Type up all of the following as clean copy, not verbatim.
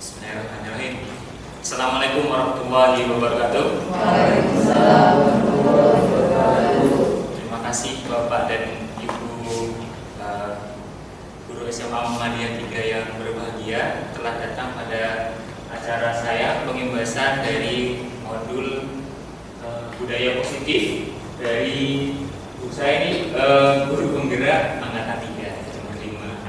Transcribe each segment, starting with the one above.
Bismillahirrahmanirrahim. Assalamualaikum warahmatullahi wabarakatuh. Waalaikumsalam warahmatullahi wabarakatuh. Terima kasih Bapak dan Ibu guru SMA Muhammadiyah 3 yang berbahagia telah datang pada acara saya pengembasan dari modul budaya positif dari guru saya ini, guru penggerak angkatan 3 nomor 5.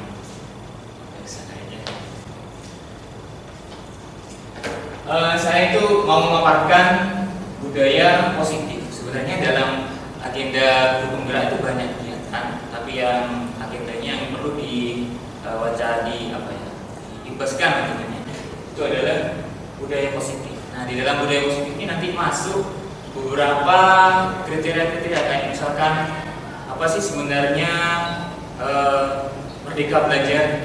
Saya itu mau memaparkan budaya positif. Sebenarnya dalam agenda guru penggerak itu banyak kegiatan, tapi yang agendanya yang perlu diibaskan agendanya itu adalah budaya positif. Nah, di dalam budaya positif ini nanti masuk beberapa kriteria-kriteria kayak misalkan apa sih sebenarnya merdeka belajar.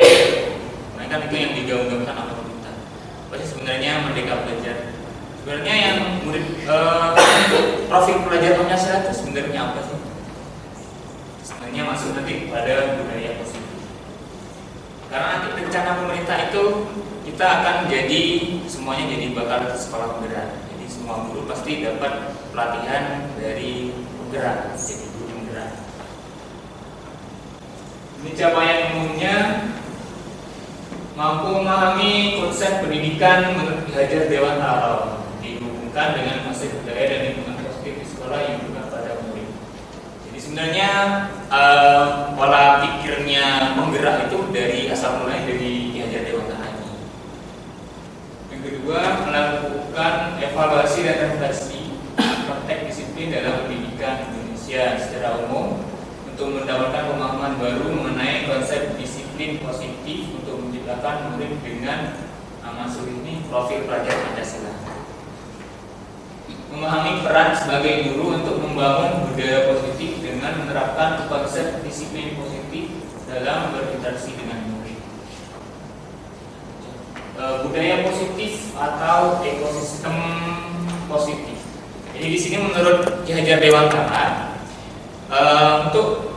Nah, kan itu yang digaung-gaungkan oleh pemerintah. Apa sih sebenarnya merdeka belajar? Sebenarnya yang profil pelajar Pancasila itu sebenarnya apa sih? Sebenarnya masuk nanti pada budaya positif. Karena nanti rencana pemerintah itu kita akan semuanya jadi bakal sekolah penggerak. Jadi semua guru pasti dapat pelatihan dari penggerak, jadi guru penggerak. Ini capaian umumnya mampu memahami konsep pendidikan menurut Ki Hajar Dewantara, dihubungkan dengan konsep budaya dan lingkungan positif di sekolah yang juga pada murid. Jadi sebenarnya pola pikirnya penggerak itu dari asal mulanya dari Ki Hajar Dewantara. Yang kedua, melakukan evaluasi dan refleksi praktek disiplin dalam pendidikan Indonesia secara umum untuk mendapatkan pemahaman baru mengenai konsep disiplin positif untuk menciptakan murid dengan maksud ini profil pelajar Pancasila. Memahami peran sebagai guru untuk membangun budaya positif dengan menerapkan konsep disiplin positif dalam berinteraksi dengan murid. Budaya positif atau ekosistem positif. Jadi di sini menurut Ki Hajar Dewantara, untuk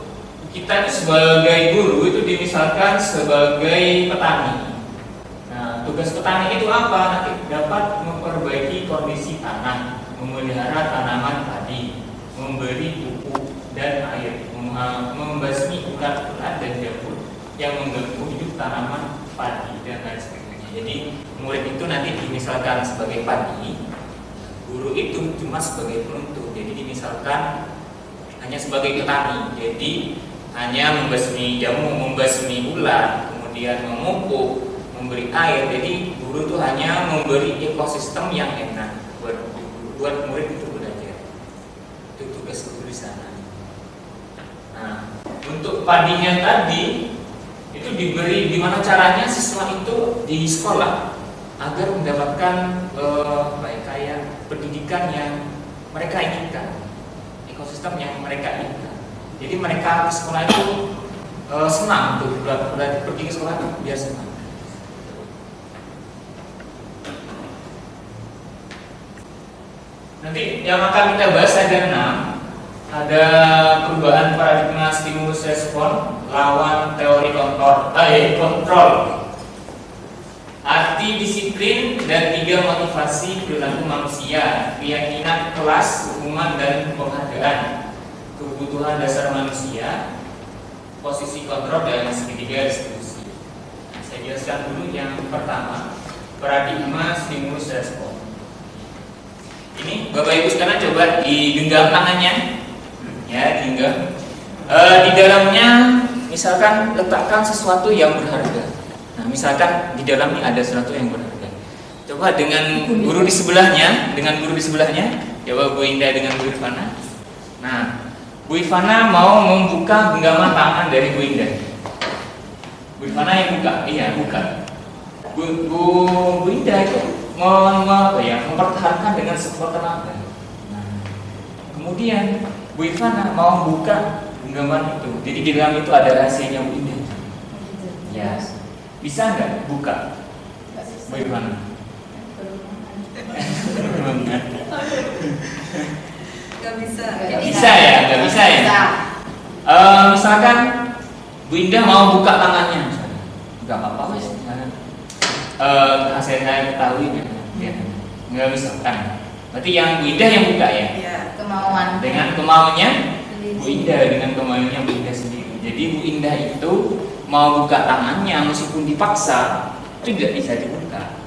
kita itu sebagai guru itu dimisalkan sebagai petani. Nah, tugas petani itu apa? Nanti dapat memperbaiki kondisi tanah, memelihara tanaman padi, memberi pupuk dan air, membasmi ulat-ulat dan jamur yang mengganggu hidup tanaman padi dan lain sebagainya. Jadi murid itu nanti dimisalkan sebagai padi, guru itu cuma sebagai penuntun. Jadi dimisalkan hanya sebagai petani, jadi hanya membasmi jamur, membasmi ulat, kemudian memupuk, memberi air. Jadi guru itu hanya memberi ekosistem yang enak buat murid itu belajar. Itu tugas guru di sana. Nah, untuk padinya tadi itu diberi gimana caranya siswa itu di sekolah agar mendapatkan kayak pendidikan yang mereka inginkan, ekosistem yang mereka inginkan. Jadi mereka di sekolah itu senang tuh pergi ke sekolah itu biar senang. Nanti yang akan kita bahas ada 6. Ada perubahan paradigma stimulus respon lawan teori kontrol. Arti disiplin dan 3 motivasi perilaku manusia, keyakinan kelas, hukuman dan penghargaan, kebutuhan dasar manusia, posisi kontrol dan segitiga distribusi. Nah, saya jelaskan dulu yang pertama, paradigma stimulus respon. Ini Bapak Ibu sekarang coba digenggam tangannya, ya digenggam. Di dalamnya misalkan letakkan sesuatu yang berharga. Nah, misalkan di dalamnya ada sesuatu yang berharga. Coba dengan guru di sebelahnya, coba Bu Indah dengan Bu Irfana. Nah, Bu Irfana mau membuka genggaman tangan dari Bu Indah. Bu Irfana yang buka, iya buka. Bu Indah itu mempertahankan dengan sebuah tenaga. Nah, kemudian Bu Irfana mau membuka genggaman itu. Jadi di dalam itu ada rahasianya Bu Indah. Ya, bisa nggak buka? Bu Irfana? Gak bisa. Nggak bisa ya. Misalkan Bu Indah mau buka tangannya, nggak apa-apa wes. saya ketahui ya, nggak misalkan. Berarti yang Bu Indah yang buka ya? Iya. Kemauan. Dengan kemauannya Bu Indah, dengan kemauannya Bu Indah sendiri. Jadi Bu Indah itu mau buka tangannya meskipun dipaksa itu tidak bisa dibuka.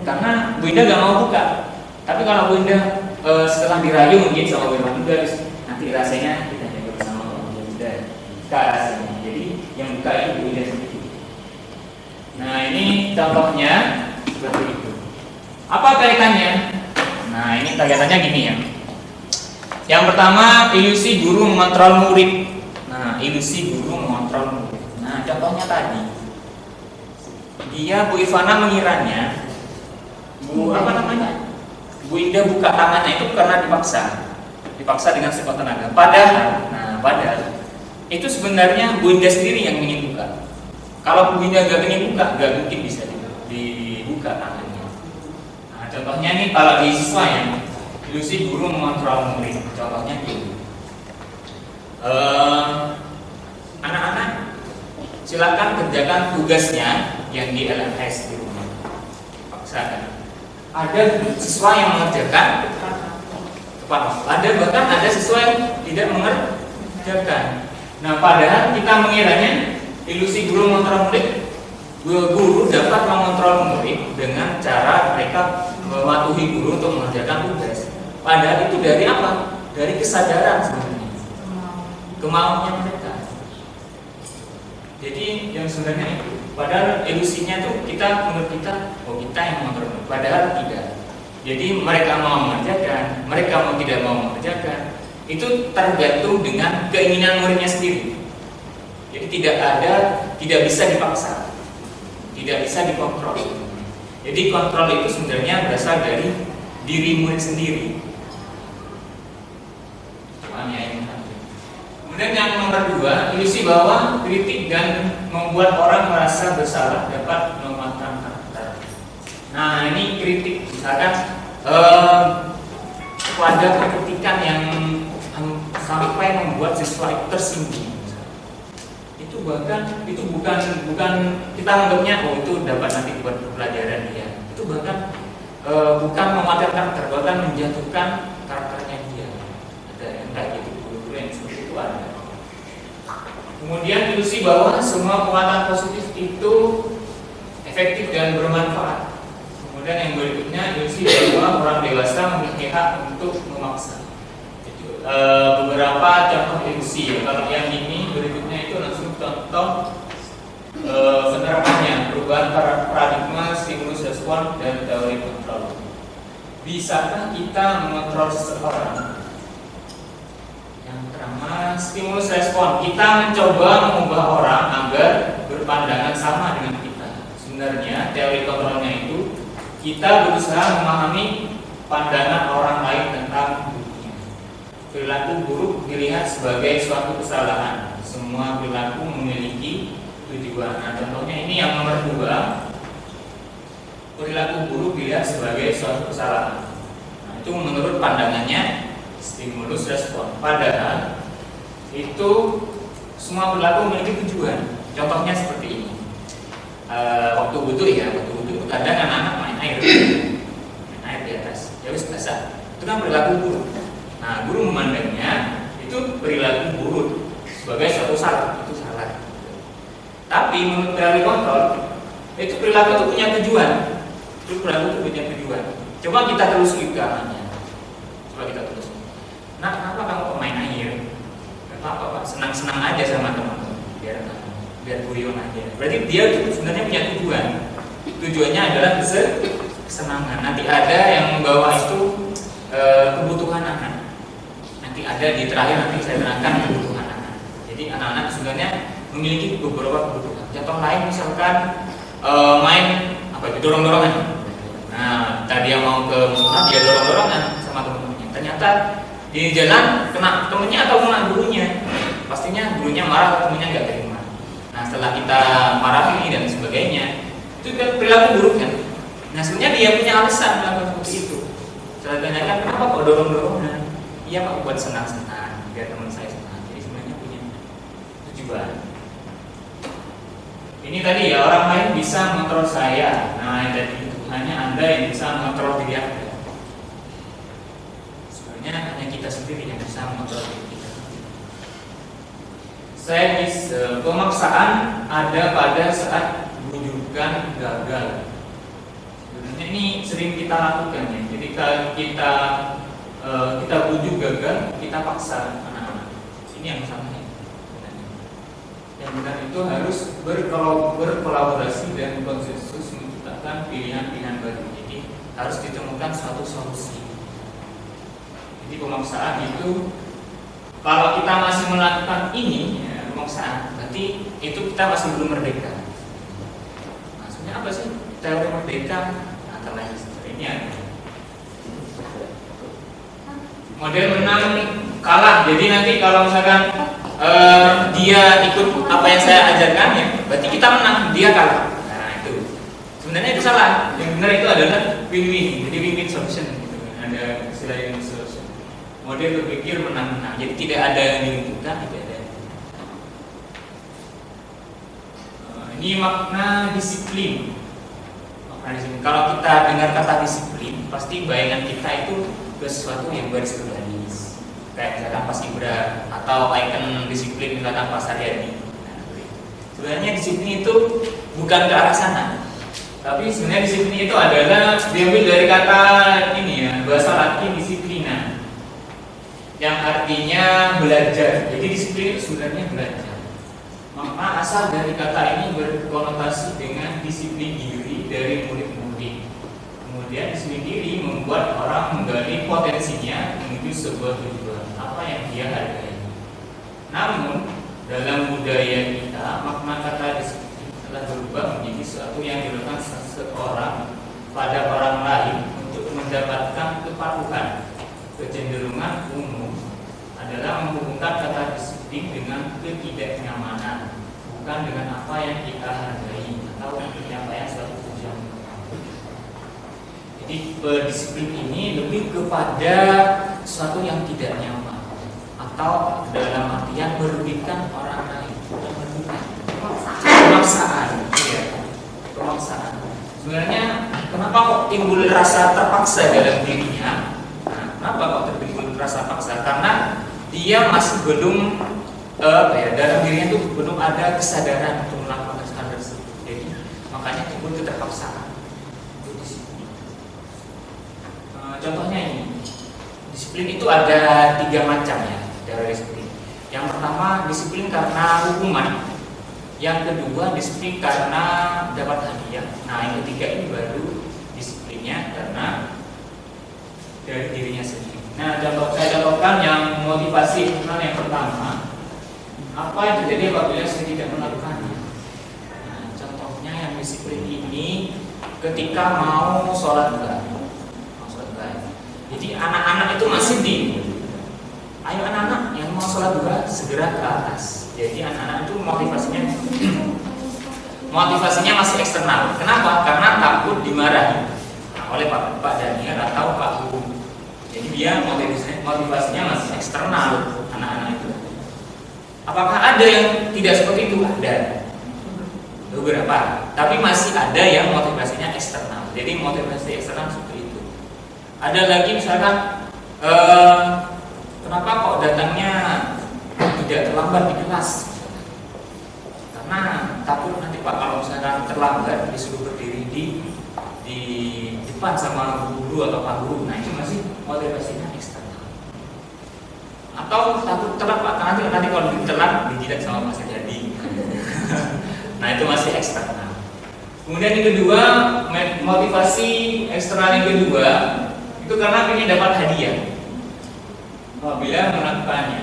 Karena Bu Indah gak mau buka. Tapi kalau Bu Indah setelah dirayu mungkin sama Bu Tugas, nanti rasanya kita jaga bersama Bu Indah. Buka rasanya. Jadi yang buka itu Bu Indah sendiri. Nah ini contohnya seperti itu. Apa kaitannya? Nah ini kaitannya gini ya. Yang pertama, ilusi guru mengontrol murid. Nah, ilusi guru mengontrol murid. Nah, contohnya tadi, dia Bu Ivana mengiranya Bu Indah buka tangannya itu karena dipaksa dengan sekuat tenaga. Padahal itu sebenarnya Bu Indah sendiri yang ingin buka. Kalau Bu Indah gak ingin buka, gak mungkin bisa dibuka tangannya. Nah, contohnya nih kalau di siswa ya, ilusi guru mengontrol murid. Contohnya gini, anak-anak silakan kerjakan tugasnya yang di LMS di rumah. Paksakan. Ada siswa yang mengerjakan tepat waktu. Bahkan ada siswa yang tidak mengerjakan. Nah, padahal kita mengiranya ilusi guru mengontrol murid. Guru dapat mengontrol murid dengan cara mereka mematuhi guru untuk mengerjakan tugas. Padahal itu dari apa? Dari kesadaran sebenarnya, kemauannya mereka. Jadi yang sebenarnya itu, padahal ilusinya tuh menurut kita, kita yang mengontrol. Padahal tidak. Jadi mereka mau mengerjakan, mereka mau tidak mau mengerjakan, itu tergantung dengan keinginan muridnya sendiri. Jadi tidak bisa dipaksa, tidak bisa dikontrol. Jadi kontrol itu sebenarnya berasal dari diri murid sendiri. Kemudian yang nomor 2, ilusi bahwa kritik dan membuat orang merasa bersalah dapat melemahkan karakter. Nah ini kritik, misalkan ada kritikan yang sampai membuat siswa itu tersinggung. Itu bukan kita anggapnya itu dapat nanti buat pelajaran dia. Itu bahkan bukan mematikan karakter, bahkan menjatuhkan karakternya dia. Ada yang kayak gitu, guru-guru yang seperti itu ada. Kemudian ilusi bahwa semua penguatan positif itu efektif dan bermanfaat. Kemudian yang berikutnya, ilusi bahwa orang dewasa memiliki hak untuk memaksa. Beberapa contoh ilusi ya. Kalau yang ini berikutnya itu langsung contoh penerapannya, perubahan paradigma, stimulus respon, dan teori kontrol. Bisakah kita mengontrol seseorang? Yang pertama, stimulus respon. Kita mencoba mengubah orang agar berpandangan sama dengan kita. Sebenarnya teori kontrolnya itu kita berusaha memahami pandangan orang lain tentang dirinya. Perilaku buruk dilihat sebagai suatu kesalahan. Semua perilaku memiliki tujuan. Nah, contohnya ini yang nomor 2. Perilaku buruk dilihat sebagai suatu kesalahan. Nah, itu menurut pandangannya stimulus respon. Padahal itu semua perilaku memiliki tujuan. Contohnya seperti ini. Waktu butuh kadang anak-anak main air di atas. Ya wis basah. Itu kan perilaku buruk. Nah, guru memandangnya itu perilaku buruk sebagai suatu salah, itu salah. Tapi menurut teori kontrol, itu perilaku itu punya tujuan. Itu perilaku itu punya tujuan. Coba kita telusuri ke anaknya. Nah, kenapa kamu pemain air? Gak apa-apa, Pak. Senang-senang aja sama teman-teman. Biar guyon aja. Berarti dia itu sebenarnya punya tujuan. Tujuannya adalah kesenangan. Nanti ada yang membawa itu kebutuhan anak. Nanti ada di terakhir nanti saya terangkan kebutuhan anak. Jadi anak-anak sebenarnya memiliki beberapa kebutuhan. Contoh lain misalkan main dorong-dorongan. Nah, tadi yang mau ke musola dia dorong-dorongan sama teman-temannya. Ternyata di jalan kena temennya atau kena gurunya. Pastinya gurunya marah, temennya nggak terima. Nah, setelah kita marahi dan sebagainya, itu kan perilaku buruk kan. Nah, sebenarnya dia punya alasan melakukan seperti itu. Saya tanyakan kenapa kok dorong-dorongan? Iya Pak, buat senang-senang, biar teman saya senang. Jadi sebenarnya punya tujuan. ini tadi ya, orang lain bisa mengontrol saya. Nah, jadi hanya Anda yang bisa mengontrol diri Anda. Sebenarnya hanya kita sendiri yang bisa mengontrol diri kita. Saya bisa, pemaksaan ada pada saat rujukan gagal. Sebenarnya ini sering kita lakukan ya. Jadi kalau kita bujuk gagal, kita paksa anak-anak. Ini yang salah. Yang benar itu harus berkolaborasi dan konsensus menciptakan pilihan-pilihan baru. Jadi harus ditemukan suatu solusi. Jadi pemaksaan itu, kalau kita masih melakukan ini ya, pemaksaan, berarti itu kita masih belum merdeka. Maksudnya apa sih teori merdeka? Antara lain ini ada model menang kalah. Jadi nanti kalau misalkan dia ikut apa yang saya ajarkan ya, berarti kita menang, dia kalah. Nah itu sebenarnya itu salah. Yang benar itu adalah win-win. Jadi win-win solution gitu. Ada istilah win-win solution. Model berpikir menang-menang. Jadi tidak ada yang diuntungkan, tidak ada. Ini makna disiplin. Makna disiplin. Kalau kita dengar kata disiplin, pasti bayangan kita itu ke sesuatu yang baris berbaris. Kayak misalkan pas Ibra atau icon disiplin misalkan Pak Saryadi. Sebenarnya disiplin itu bukan ke arah sana, tapi sebenarnya disiplin itu adalah diambil dari kata ini ya, bahasa Latin disiplina, yang artinya belajar. Jadi disiplin itu sebenarnya belajar. Maka asal dari kata ini berkonotasi dengan disiplin diri dari murid-murid. Kemudian disiplin diri membuat orang menggali potensinya menuju sebuah tujuan apa yang dia hargai. Namun dalam budaya kita, makna kata disiplin telah berubah menjadi sesuatu yang dilakukan seseorang pada orang lain untuk mendapatkan kepatuhan. Kecenderungan umum adalah menghubungkan kata disiplin dengan ketidaknyamanan, bukan dengan apa yang kita hargai atau pencapaian suatu tujuan. Jadi disiplin ini lebih kepada sesuatu yang tidak nyaman atau dalam artian merugikan orang lain, bukan merugikan. Pemaksaan, ya, pemaksaan. Sebenarnya kenapa kok timbul rasa terpaksa dalam dirinya? Nah, kenapa kok timbul rasa paksa? Karena dia masih belum dalam dirinya itu belum ada kesadaran untuk melakukan kesadaran tersebut. Jadi makanya timbul keterpaksaan. Contohnya ini, disiplin itu ada 3 macam ya, dari disiplin. Yang pertama disiplin karena hukuman, yang kedua disiplin karena dapat hadiah. Nah yang ketiga ini baru disiplinnya karena dari dirinya sendiri. Nah saya contohkan yang motivasi internal yang pertama. Apa yang terjadi apabila saya tidak melakukannya? Nah, contohnya yang disiplin ini ketika mau sholat duha. Jadi anak-anak itu masih ayo anak-anak yang mau sholat duha segera ke atas. Jadi anak-anak itu motivasinya masih eksternal. Kenapa? Karena takut dimarahi oleh Pak Daniel atau Pak Guru. Jadi dia motivasinya masih eksternal anak-anak itu. Apakah ada yang tidak seperti itu? Ada beberapa, tapi masih ada yang motivasinya eksternal. Jadi motivasi eksternal seperti itu. Ada lagi misalkan kenapa kok datangnya tidak terlambat di kelas? Karena takut nanti Pak kalau misalkan terlambat disuruh berdiri di depan sama guru atau Pak Guru. Nah itu masih motivasinya eksternal. Atau takut telat Pak, nanti kalau telat dijilat sama Mas Jadi. Nah itu masih eksternal. Kemudian yang kedua, motivasi eksternal yang kedua itu karena ingin dapat hadiah apabila melakukannya.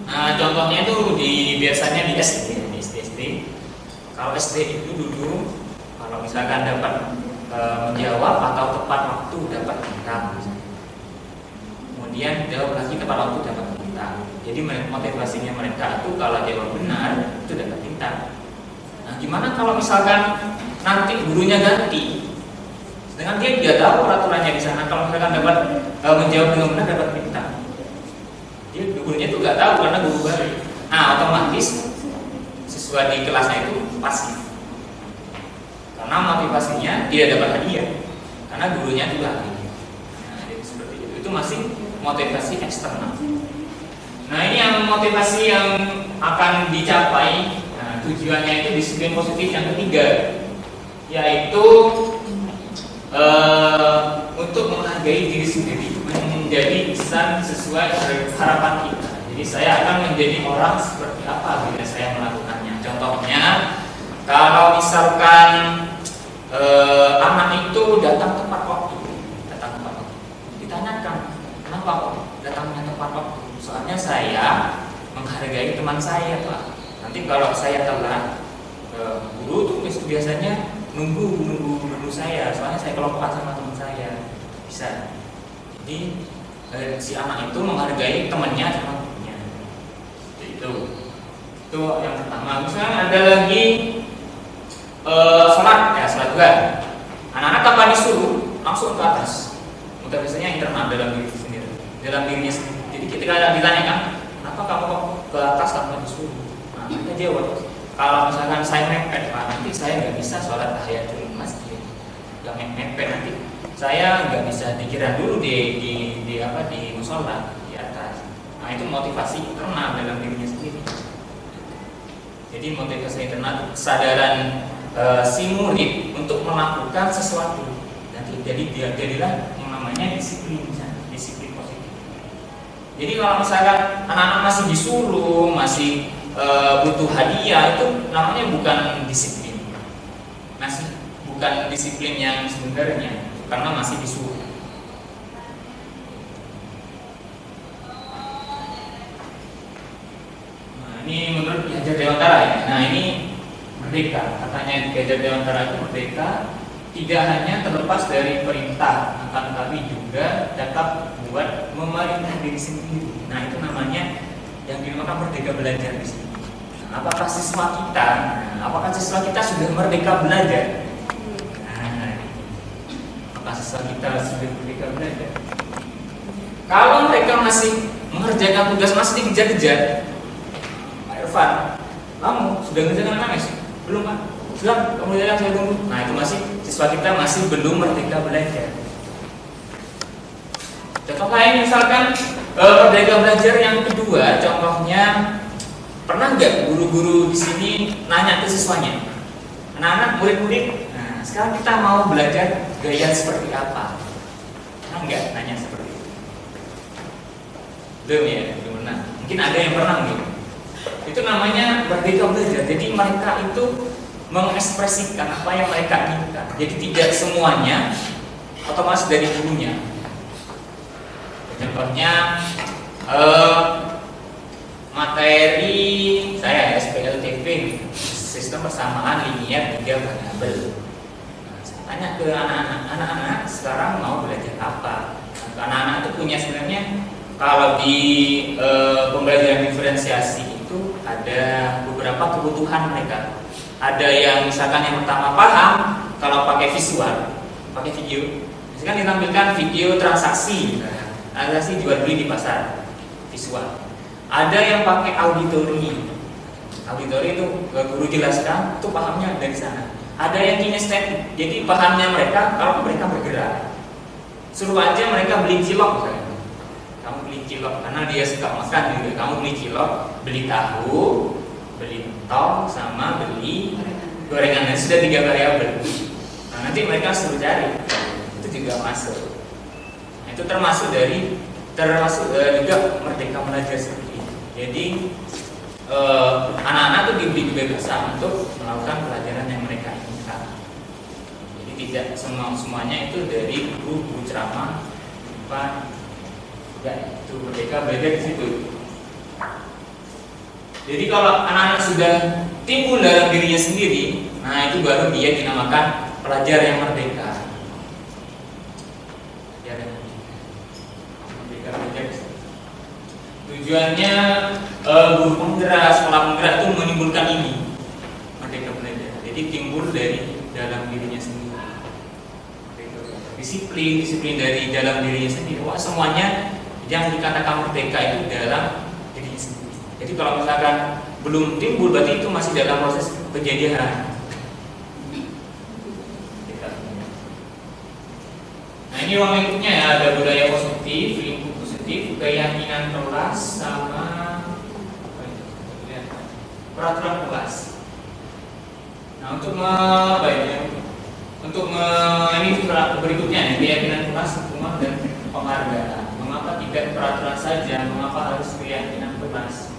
Nah, contohnya itu biasanya di SD. Kalau SD itu dulu kalau misalkan dapat menjawab atau tepat waktu dapat bintang. Kemudian jawab lagi tepat waktu dapat bintang. Jadi motivasinya mereka itu kalau jawab benar itu dapat bintang. Nah, gimana kalau misalkan nanti gurunya ganti? Dengan dia tidak tahu peraturannya di sana. Kalau misalkan dapat menjawab dengan benar dapat bintang. Dia gurunya itu nggak tahu karena guru baru. Nah otomatis siswa siswa di kelasnya itu pasif. Karena motivasinya dia dapat hadiah, karena gurunya itu ahli. Nah, jadi seperti itu. Itu masih motivasi eksternal. Nah, ini yang motivasi yang akan dicapai. Nah, tujuannya itu disiplin positif yang ketiga, yaitu untuk menghargai diri sendiri, menjadi insan sesuai harapan kita. Jadi saya akan menjadi orang seperti apa bila saya melakukannya. Contohnya, kalau misalkan anak itu datang tepat waktu, ditanyakan kenapa kok datangnya tepat waktu? Soalnya saya menghargai teman saya, Pak. Nanti kalau saya telat, guru tuh biasanya nunggu saya, soalnya saya kelompokan sama teman saya. Bisa. Jadi si anak itu menghargai temannya sama gurunya. Itu yang pertama. Misalnya ada lagi sholat juga. Anak-anak tanpa disuruh langsung ke atas. Motivasinya internal dalam diri sendiri, dalam dirinya sendiri. Jadi ketika ditanyakan, kenapa kamu kok ke atas tanpa disuruh? Nah, kita jawab, kalau misalkan saya mepet, Pak, nanti saya nggak bisa sholat tahiyatul masjid. Nggak mepet nanti saya nggak bisa dikira dulu di musola di atas. Nah, itu motivasi internal dalam dirinya sendiri. Jadi motivasi internal, kesadaran si murid untuk melakukan sesuatu. Jadi jadilah yang namanya disiplin positif. Jadi kalau misalkan anak-anak masih disuruh, masih butuh hadiah, itu namanya bukan disiplin. Bukan disiplin yang sebenarnya, karena masih disuruh. Nah, ini menurut Ki Hajar Dewantara ya. Nah, ini merdeka. Katanya Ki Hajar Dewantara itu merdeka tidak hanya terlepas dari perintah, akan tetapi juga dapat buat memerintah diri sendiri. Nah, itu namanya yang dinamakan merdeka belajar di sini. Nah, apakah siswa kita sudah merdeka belajar? Nah, apakah siswa kita sudah merdeka belajar? Kalau mereka masih mengerjakan tugas, masih dikejar-kejar, Pak Irfan, kamu sudah mengerjakan MS? Belum, Pak. Sudah, kamu jalan, saya tunggu. Nah, itu masih siswa kita masih belum merdeka belajar. Contoh lain misalkan merdeka belajar yang kedua, contohnya pernah nggak guru-guru di sini nanya ke siswanya, anak-anak murid-murid, nah sekarang kita mau belajar gaya seperti apa? Pernah nggak nanya seperti itu? Belum ya, belum pernah. Mungkin ada yang pernah gitu. Itu namanya merdeka belajar. Jadi mereka itu mengekspresikan apa yang mereka inginkan. Jadi tidak semuanya otomatis dari gurunya. Contohnya materi saya SPLTP, sistem persamaan linier 3 variabel. Saya tanya ke anak-anak sekarang mau belajar apa? Anak-anak itu punya sebenarnya kalau di pembelajaran diferensiasi itu ada beberapa kebutuhan mereka. Ada yang misalkan yang pertama paham kalau pakai visual, pakai video. Misalkan ditampilkan video transaksi, transaksi jual beli di pasar, visual. Ada yang pakai auditori. Auditori itu guru jelaskan, itu pahamnya dari sana. Ada yang kinestetik, jadi pahamnya mereka kalau mereka bergerak. Suruh aja mereka beli cilok misalnya. Kamu beli cilok karena dia suka makan juga. Kamu beli cilok, beli tahu, beli tong, sama beli gorengan. Sudah 3 variabel. Nah, nanti mereka suruh cari. Itu juga masuk. Nah, itu termasuk juga merdeka belajar seperti itu. Jadi anak-anak itu diberi kebebasan untuk melakukan pelajaran yang mereka inginkan. Jadi tidak semuanya itu dari guru ceramah, itu merdeka belajar di situ. Jadi kalau anak-anak sudah timbul dalam dirinya sendiri, nah itu baru dia dinamakan pelajar yang merdeka. Merdeka belajar. Tujuannya guru penggerak, sekolah penggerak itu menimbulkan ini, merdeka belajar. Jadi timbul dari dalam dirinya sendiri. Disiplin dari dalam dirinya sendiri. Wah, semuanya yang dikatakan merdeka itu dalam dirinya sendiri. Jadi kalau misalkan belum timbul, berarti itu masih dalam proses kejadian. Nah, ini ruang lingkupnya ya, ada budaya positif, lingkup positif, keyakinan kelas, sama peraturan kelas. Nah, ini berikutnya ya, keyakinan kelas, hukuman dan penghargaan. Mengapa tidak peraturan saja? Mengapa harus keyakinan kelas?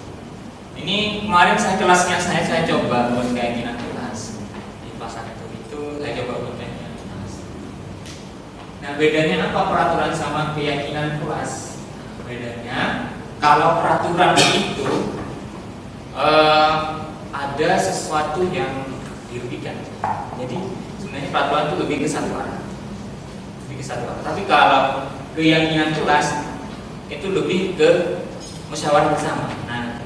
Ini kemarin kelasnya saya coba buat keyakinan kelas di pasal itu saya coba buat keyakinan kelas. Nah, bedanya apa peraturan sama keyakinan kelas? Bedanya kalau peraturan itu ada sesuatu yang dirugikan. Jadi sebenarnya peraturan itu lebih ke satu arah. Tapi kalau keyakinan kelas itu lebih ke musyawarah bersama. Nah,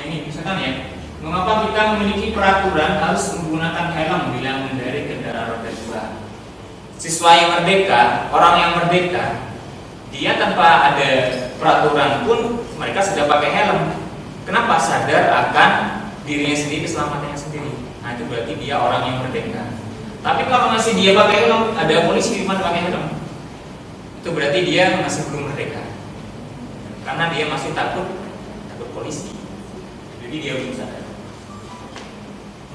ini misalkan ya, mengapa kita memiliki peraturan harus menggunakan helm bila mengendarai kendaraan roda 2? Siswa yang merdeka, orang yang merdeka, dia tanpa ada peraturan pun mereka sudah pakai helm. Kenapa? Sadar akan dirinya sendiri, keselamatannya sendiri. Nah, itu berarti dia orang yang merdeka. Tapi kalau masih dia pakai helm, ada polisi di mana pakai helm, itu berarti dia masih belum merdeka. Karena dia masih takut polisi. Jadi dia belum sadar.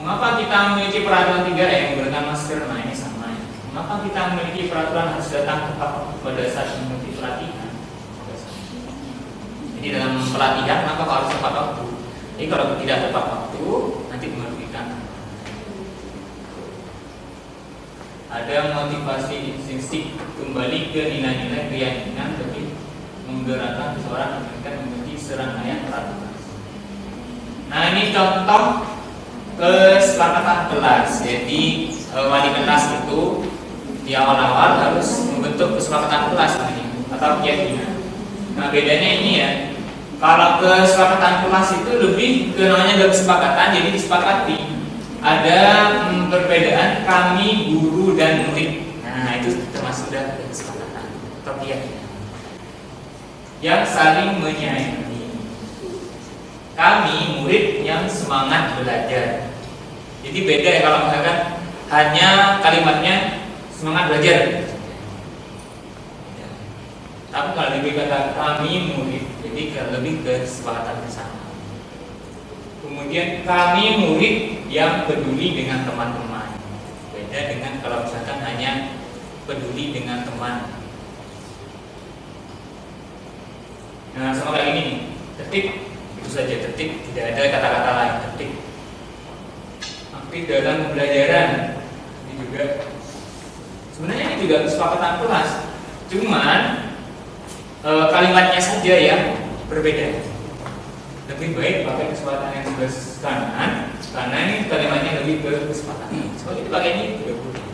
Mengapa kita memiliki peraturan 3 yang menggunakan masker? Nah, ini sama ya. Mengapa kita memiliki peraturan harus datang tepat pada saat mengikuti pelatihan? Jadi dalam pelatihan, kenapa harus tepat waktu? Jadi kalau tidak tepat waktu, nanti merugikan. Ada motivasi intrinsik kembali ke nilai-nilai keyakinan lebih menggerakkan seseorang memiliki serangkaian peraturan. Nah, ini contoh kesepakatan kelas. Jadi wali kelas itu di awal-awal harus membentuk kesepakatan kelas ini atau keyakinan. Nah, bedanya ini ya, kalau kesepakatan kelas itu lebih ke namanya kesepakatan, jadi disepakati. Ada perbedaan kami, guru dan murid. Nah, itu termasuk dari kesepakatan atau keyakinan yang saling menyayangi. Kami murid yang semangat belajar. Jadi beda ya kalau misalkan hanya kalimatnya semangat belajar. Tapi kalau lebih kata kami murid, jadi lebih ke kesepakatan bersama. Kemudian kami murid yang peduli dengan teman-teman. Beda dengan kalau misalkan hanya peduli dengan teman. Nah, sama kayak ini, tertib. Itu saja, tertib, tidak ada kata-kata lain, tertib. Aktif dalam pembelajaran, ini juga sebenarnya ini juga kesepakatan kelas, cuman kalimatnya saja yang berbeda. Lebih baik pakai kesepakatan yang sebelah kanan, karena ini kalimatnya lebih ke kesepakatan. Soalnya itu pakai ini tidak boleh,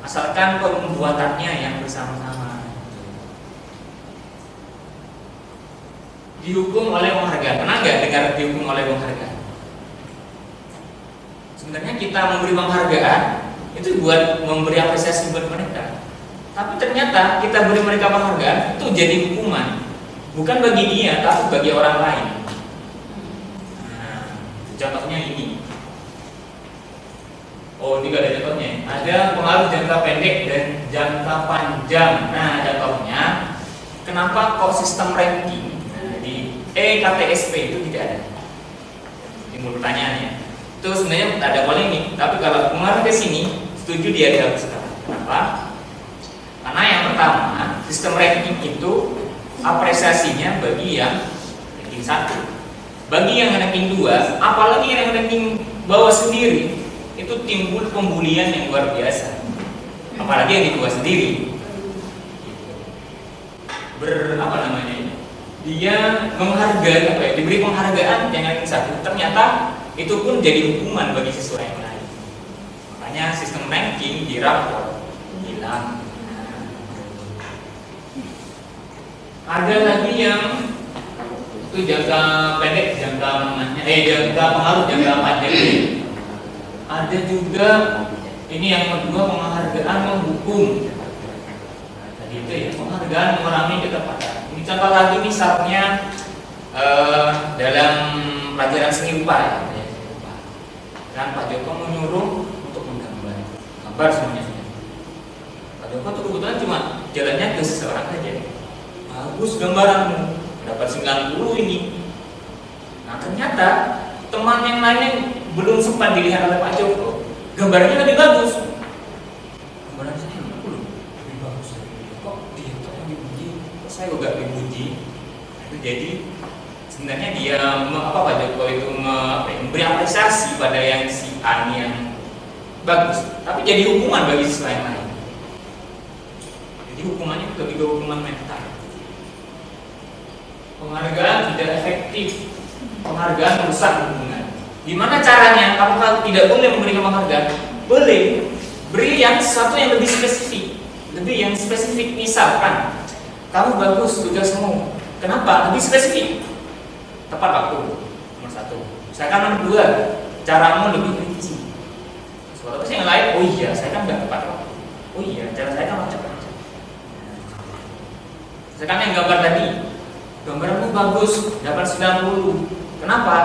asalkan pembuatannya yang bersama-sama. Dihukum oleh penghargaan. Pernah nggak dengar dihukum oleh penghargaan? Sebenarnya kita memberi penghargaan itu buat memberi apresiasi buat mereka. Tapi ternyata kita beri mereka penghargaan itu jadi hukuman, bukan bagi dia, tapi bagi orang lain. Nah, contohnya ini. Oh, ini gak ada contohnya. Ada pengaruh jangka pendek dan jangka panjang. Nah, contohnya, kenapa kok sistem ranking KTSP itu tidak ada? Timbul pertanyaannya. Itu sebenarnya ada polemik, tapi kalau mengarah ke sini, setuju dia dihapuskan. Kenapa? Karena yang pertama, sistem ranking itu apresiasinya bagi yang ranking 1. Bagi yang ranking 2, apalagi yang ranking bawah sendiri, itu timbul pembulian yang luar biasa. Apalagi yang di bawah sendiri. Dia menghargai diberi penghargaan yang ranking 1, ternyata itu pun jadi hukuman bagi siswa yang lain. Makanya sistem ranking di rapor hilang. Ada lagi yang itu jangka pendek, jangka pengaruh jangka panjang. Ada juga ini yang kedua, penghargaan menghukum. Tadi itu ya, penghargaan mengurangi ketepatan. Contoh lagi misalnya dalam pelajaran seni rupa ya. Dan Pak Joko menyuruh untuk gambar semuanya. Pak Joko tuh kebetulan cuma jalannya ke seseorang saja. Bagus gambaranmu, dapat 90 ini. Nah ternyata teman yang lain belum sempat dilihat oleh Pak Joko, gambarnya lebih bagus. Gambaran saya lebih bagus. Kok dia tuh yang dipuji, kok saya juga dipuji? Itu jadi sebenarnya dia Pak Joko itu memberi apresiasi pada yang si A yang bagus, tapi jadi hukuman bagi siswa yang lain. Jadi hukumannya lebih ke hukuman mental. Penghargaan tidak efektif, penghargaan merusak hubungan. Gimana caranya? Apakah tidak boleh memberikan penghargaan? Boleh. Beri yang sesuatu yang lebih spesifik, Misalkan kamu bagus tugasmu. Kenapa? Lebih spesifik. Tepat waktu. Nomor 1. Misalkan nomor 2, caramu lebih rinci. Terus yang lain, oh iya, saya kan nggak tepat waktu. Oh iya, cara saya kan macam-macam. Misalkan yang gambar tadi, gambaranmu bagus, dapat 90. Kenapa?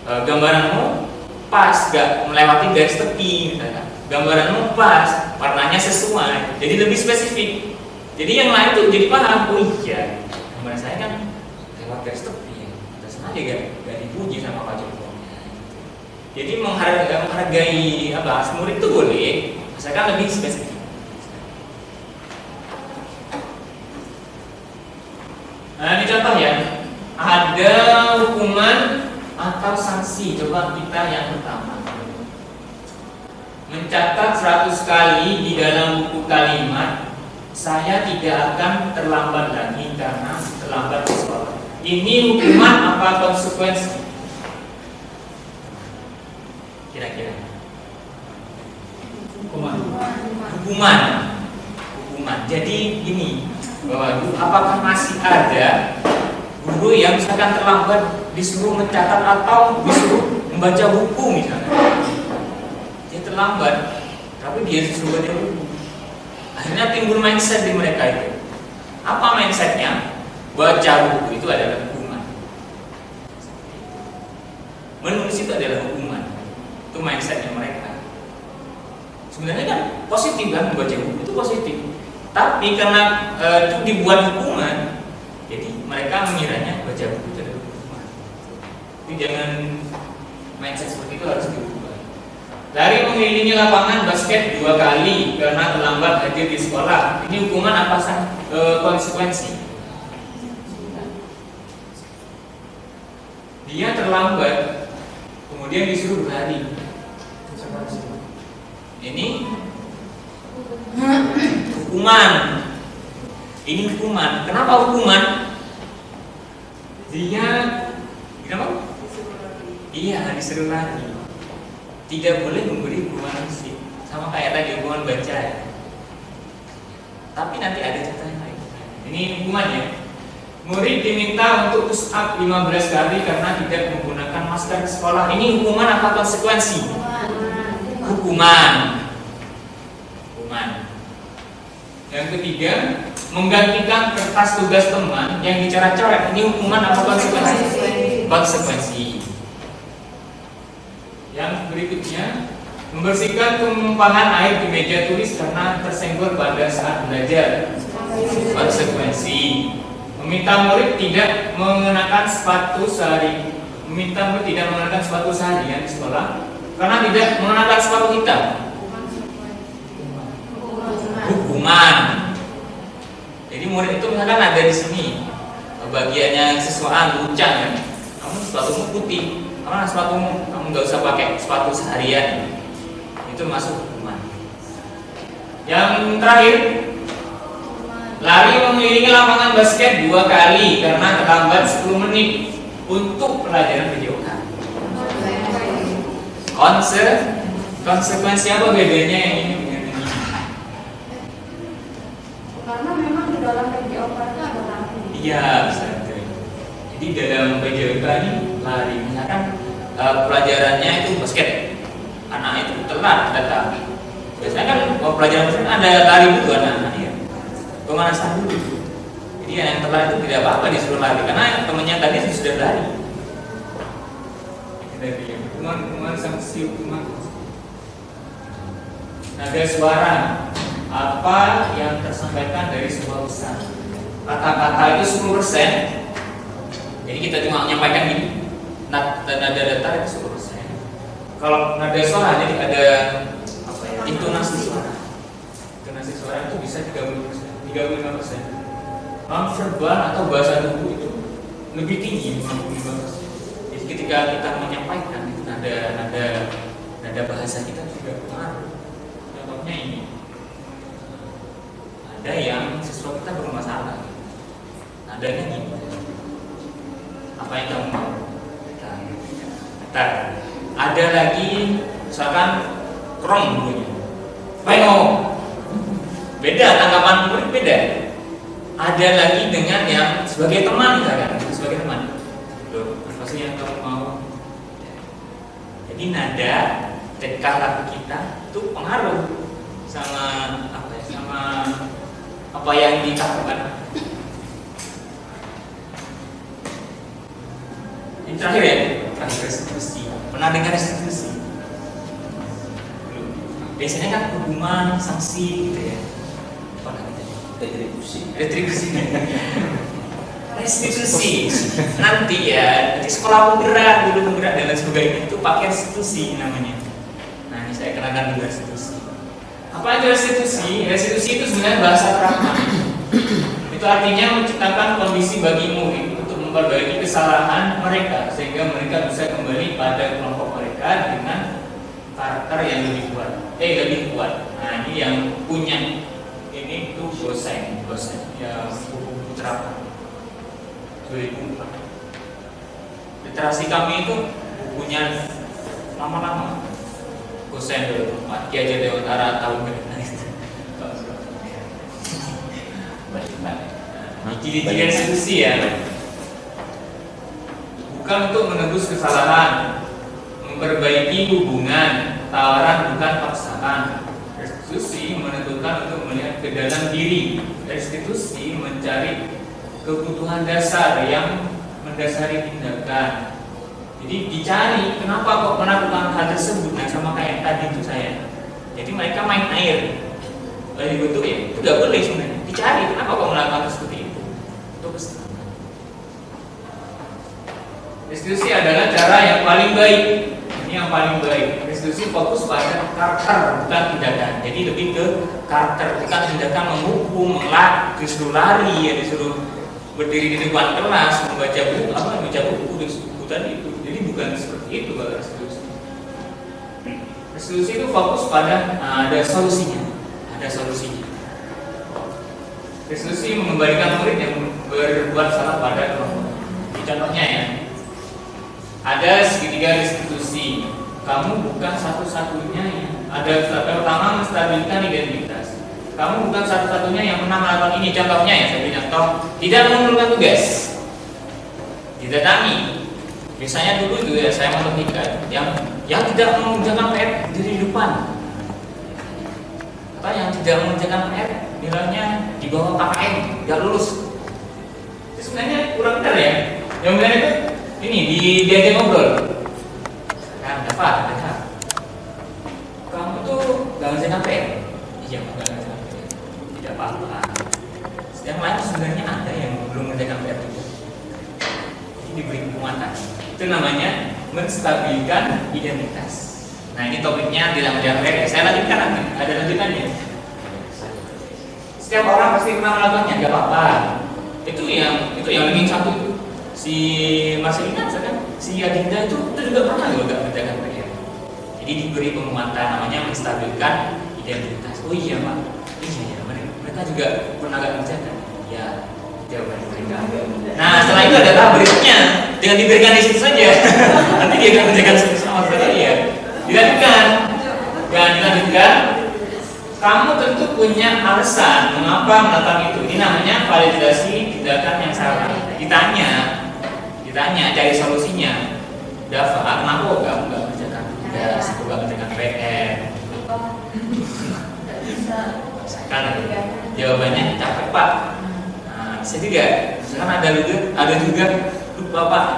Gambaranmu pas, gak melewati garis tepi misalkan. Gambaranmu pas, warnanya sesuai, jadi lebih spesifik. Jadi yang lain tuh jadi paham, oh iya, gambaran saya kan lewat garis tepi. Terus aja gak dipuji sama Pak Joko. Jadi menghargai murid itu boleh, asalkan lebih spesifik. Nah ini contoh ya, ada hukuman atau sanksi. Coba kita yang pertama, mencatat 100 kali di dalam buku kalimat, saya tidak akan terlambat lagi karena terlambat ke sekolah. Ini hukuman apa konsekuensi? Kira-kira hukuman. Jadi ini bahwa apakah masih ada guru yang misalkan terlambat disuruh mencatat atau disuruh membaca buku misalnya. Dia terlambat, tapi dia disuruh baca buku. Akhirnya timbul mindset di mereka itu. Apa mindsetnya? Baca buku itu adalah hukuman. Menulis itu adalah hukuman. Itu mindsetnya mereka. Sebenarnya kan positif kan, membaca buku itu positif. Tapi karena itu dibuat hukuman, jadi mereka mengiranya baca buku itu adalah hukuman. Jadi jangan mindset seperti itu, harus diubah. Lari mengelilingi lapangan basket 2 kali karena terlambat hadir di sekolah. Ini hukuman apa konsekuensi? Dia terlambat, kemudian disuruh berlari. Ini hukuman. Ini hukuman. Kenapa hukuman? Dia kenapa? Iya, disuruh lari. Tidak boleh memberi hukuman fisik. Sama kayak tadi hukuman baca ya. Tapi nanti ada catatan lain. Ini hukumannya. Murid diminta untuk push up 15 kali karena tidak menggunakan masker di sekolah. Ini hukuman apa konsekuensi? Hukuman. Yang ketiga, menggantikan kertas tugas teman yang dicoret-coret. Ini hukuman apa konsekuensi? Konsekuensi. Yang berikutnya, membersihkan tumpahan air di meja tulis karena tersenggol pada saat belajar. Konsekuensi. Meminta murid tidak mengenakan sepatu seharian di sekolah karena tidak mengenakan sepatu hitam. Hukuman. Jadi murid itu misalkan ada di sini, bagiannya siswaan ucang ya, kamu sepatumu putih, kamu nggak usah pakai sepatu seharian, itu masuk hukuman. Yang terakhir, lari mengelilingi lapangan basket 2 kali karena terlambat 10 menit untuk pelajaran kejauhan. Konsekuensi apa bedanya yang ini? Karena memang di dalam PJOK itu ada lari. Iya, bisa. Jadi dalam PJOK ini lari, misalkan pelajarannya itu basket, anak itu telat datang. Biasanya kan pelajaran basket ada lari dulu anak-anak ya. Pemanasan dulu. Jadi yang telat itu tidak apa-apa disuruh lari karena temannya tadi sudah lari. Hukuman sanksi hukuman. Nada suara, apa yang tersampaikan dari sebuah usaha. Kata-kata itu 10%. Jadi kita cuma menyampaikan gini. Nada datar itu 10%. Kalau nada suara jadi ada intonasi suara. Intonasi suara itu bisa 30%, 35%. Non-verbal atau bahasa tubuh itu lebih tinggi 55%. Jadi ketika kita menyampaikan itu nada bahasa kita juga pengaruh. Contohnya ini, ada yang siswa kita bermasalah, nadanya gini. Apa yang kamu mau? Bentar. Ada lagi misalkan krong bunyinya. Peno. Beda tanggapan murid beda. Ada lagi dengan yang sebagai teman misalkan, sebagai teman. Loh, apa sih yang kamu mau? Jadi nada tingkah laku kita itu pengaruh sama apa yang dicapkan. Yang terakhir ya, restitusi. Pernah dengar restitusi? Biasanya kan hukuman, sanksi gitu ya. Restitusi nanti ya di sekolah penggerak dulu penggerak dan lain sebagainya itu pakai restitusi namanya. Nah ini saya kenalkan dulu restitusi. Apa itu restitusi? Restitusi itu sebenarnya bahasa terama. Itu artinya menciptakan kondisi bagi murid untuk memperbaiki kesalahan mereka sehingga mereka bisa kembali pada kelompok mereka dengan karakter yang lebih kuat. Nah ini yang punya ini tuh dosen ya buku Putra 2004. Literasi kami itu bukunya lama-lama. Dosen 2004 Ki Hajar Dewantara tahun berapa? Ciri-ciri restitusi ya. Bukan untuk menebus kesalahan, memperbaiki hubungan, tawaran bukan paksaan. Restitusi menentukan untuk melihat ke dalam diri. Restitusi mencari kebutuhan dasar yang mendasari tindakan. Jadi dicari kenapa kok melakukan hal tersebut. Nah sama kayak tadi itu saya. Jadi mereka main air dari bentuk ya itu nggak boleh sebenarnya. Dicari kenapa kok melakukan seperti itu. Itu kesalahan. Restitusi adalah cara yang paling baik. Yang paling baik. Restitusi fokus pada karakter bukan tindakan. Jadi lebih ke karakter bukan tindakan menghukum, disuruh lari ya disuruh berdiri di depan kelas membaca buku tadi itu. Jadi bukan seperti itu kalau restitusi. Restitusi itu fokus pada ada solusinya. Restitusi mengembalikan murid yang berbuat salah pada kelompok. Contohnya ya. Ada segitiga restitusi. Kamu bukan satu-satunya yang ada pertama menstabilkan identitas. Kamu bukan satu-satunya yang pernah melakukan ini. Contohnya ya, saya beri contoh. Tidak mengumpulkan tugas. Didatangi. Biasanya dulu itu ya saya memperhatikan yang tidak mengerjakan PR di depan. Atau yang tidak mengerjakan PR nilainya di bawah KKM, tidak lulus. Itu sebenarnya kurang benar ya. Yang benar itu ini diajak ngobrol. Kan dapat. Kamu tuh gak ngerjakan PR. Iya, gak ngerjakan PR. Tidak apa-apa. Yang lain sebenarnya ada yang belum ngerjakan PR juga. Ini diberi penguatan. Itu namanya menstabilkan identitas. Nah ini topiknya tidak mengerjakan PR. Saya lanjutkan nanti. Ada lanjutannya. Setiap orang pasti pernah melakukannya. Gak apa-apa. Itu yang link satu itu. Si Marcelina misalkan, si Adinda itu juga pernah loh gak mengerjakan PR. Jadi diberi penguatan namanya menstabilkan identitas. Oh iya Pak, iya mereka juga pernah gak mengerjakan. Ya jawaban mereka. Nah setelah itu ada tahap berikutnya. Dengan diberikan di situ saja, nanti dia akan mengerjakan sama sekali ya. Dilanjutkan, kamu tentu punya alasan mengapa melakukan itu. Ini namanya validasi tindakan yang salah. Ditanya, cari solusinya. Dafa, kenapa kok kamu nggak mengerjakan tugas, kok nggak mengerjakan PR? Kan jawabannya capek Pak. Nah, bisa tidak? Misalkan ada juga lupa Pak.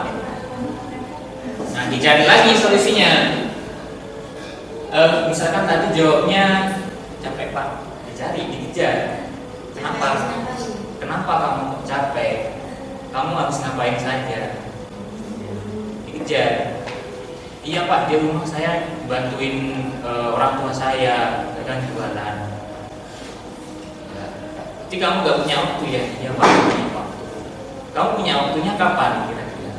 Nah, dicari lagi solusinya. Misalkan tadi jawabnya capek Pak, dicari, dikejar. Kenapa kamu capek? Kamu harus ngapain saja? Dikejar. Iya Pak, di rumah saya bantuin orang tua saya dengan jualan. Jadi kamu gak punya waktu ya? Iya Pak, punya waktu. Kamu punya waktunya kapan kira-kira?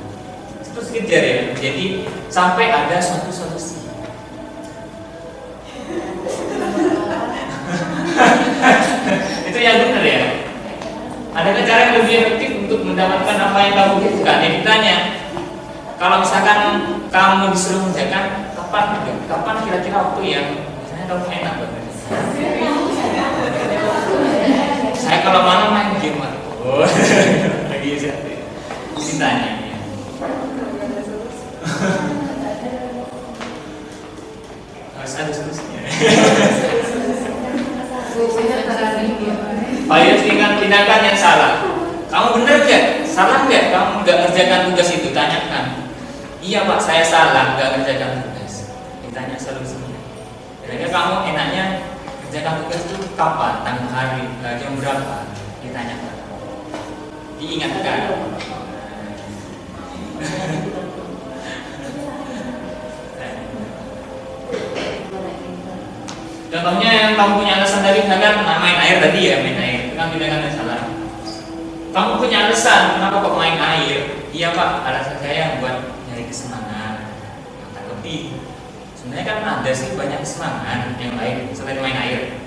Terus kejar ya. Jadi sampai ada suatu solusi. Itu yang benar ya. Adakah cara yang lebih efektif untuk mendapatkan apa yang kamu butuhkan? Jadi ditanya, kalau misalkan kamu disuruh mengerjakan, kapan kira-kira waktu yang misalnya kamu enak banget? Saya kalau malam main game. Oh, lagi ditanya. Harus ada solusinya. Ayo tindakan yang salah. Kamu benar nggak? Salah nggak? Kamu nggak kerjakan tugas itu? Tanyakan. Iya Pak, saya salah nggak kerjakan tugas. Ditanya solusinya. Kira-kira kamu enaknya kerjakan tugas itu kapan? Tanggal hari, jam berapa? Ditanyakan. Diingatkan. Contohnya yang kamu punya alasan tadi, misalkan main air tadi ya, main air. Itu kan tindakan yang salah. Kamu punya alasan, kenapa kok main air? Iya Pak, alasan saya buat nyari kesenangan. Kata lebih. Sebenarnya kan ada sih banyak kesenangan yang lain selain main air.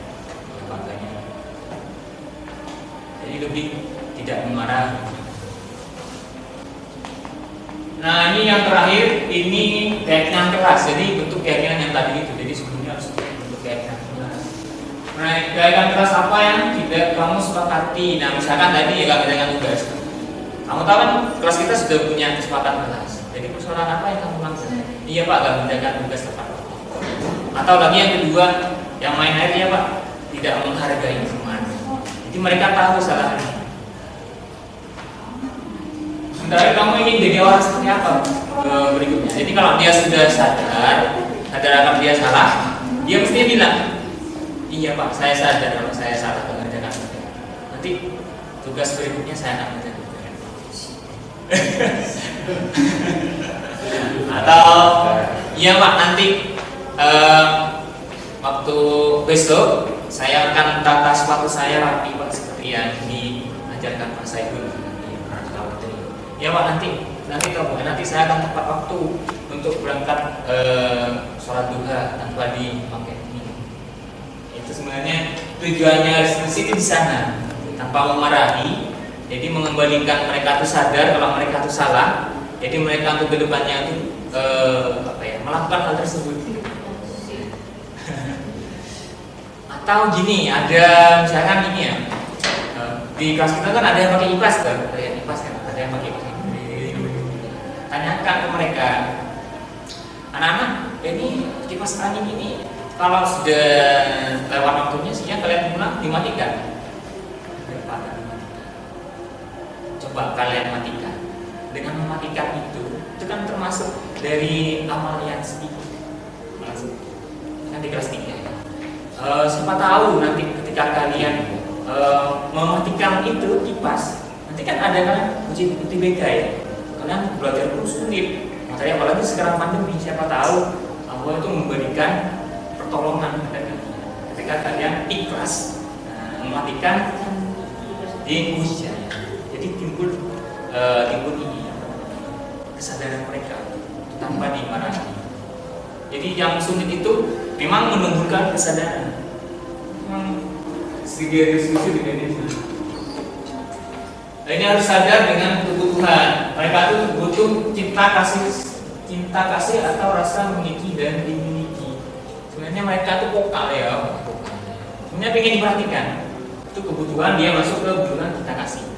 Makanya. Jadi lebih tidak memarahi. Nah ini yang terakhir, ini keyakinan keras. Jadi bentuk keyakinan yang tadi itu. Jadi sebelumnya harus bentuk keyakinan keras. Nah keyakinan keras apa yang tidak kamu sepakati? Nah misalkan tadi ya gak kerjakan tugas. Kamu tahu kan kelas kita sudah punya kesepakatan kelas. Jadi persoalan apa yang kamu lakukan? Iya Pak, gak kerjakan tugas tepat waktu. Atau lagi yang kedua, yang main air ya Pak, tidak menghargai teman. Jadi mereka tahu salahnya. Sementara kamu ingin jadi orang seperti apa berikutnya? Jadi kalau dia sudah sadar akan dia salah, dia mesti bilang, iya Pak, saya sadar kalau saya salah mengerjakan tugas. Nanti tugas berikutnya saya akan kerjakan. Atau iya Pak, nanti waktu besok saya akan tata sepatu saya rapi Pak, seperti yang diajarkan Pak Saiful. Ya Pak, nanti saya akan tepat waktu untuk berangkat sholat duha tanpa dipakai ini. Itu sebenarnya tujuannya diskusi di sana, tanpa memarahi. Jadi mengembalikan mereka itu sadar kalau mereka itu salah. Jadi mereka untuk kedepannya itu melakukan hal tersebut. Atau gini, ada misalkan ini ya, di kelas kita kan ada yang pakai IPAS kan, ada yang pakai IPAS. Tanyakan ke mereka, anak-anak, ini kipas angin ini kalau sudah lewat waktunya siang kalian pulang dimatikan. Coba kalian matikan. Dengan mematikan itu kan termasuk dari amal yang sedikit. Kan di kelas 3 ya. Siapa tahu nanti ketika kalian mematikan itu kipas, nanti kan ada kan uji UTBK ya. Kalian belajar terus sulit. Makanya apalagi sekarang pandemi, siapa tahu Allah itu memberikan pertolongan ketika kalian ikhlas mematikan di ujian. Jadi timbul ini kesadaran mereka tanpa dimarahi. Jadi yang sulit itu memang menumbuhkan kesadaran. Setuju dengan itu. Ini harus sadar dengan kebutuhan. Mereka itu butuh cinta kasih atau rasa memiliki dan dimiliki. Sebenarnya mereka itu vokal ya. Sebenarnya ingin diperhatikan. Itu kebutuhan, dia masuk ke kebutuhan cinta kasih.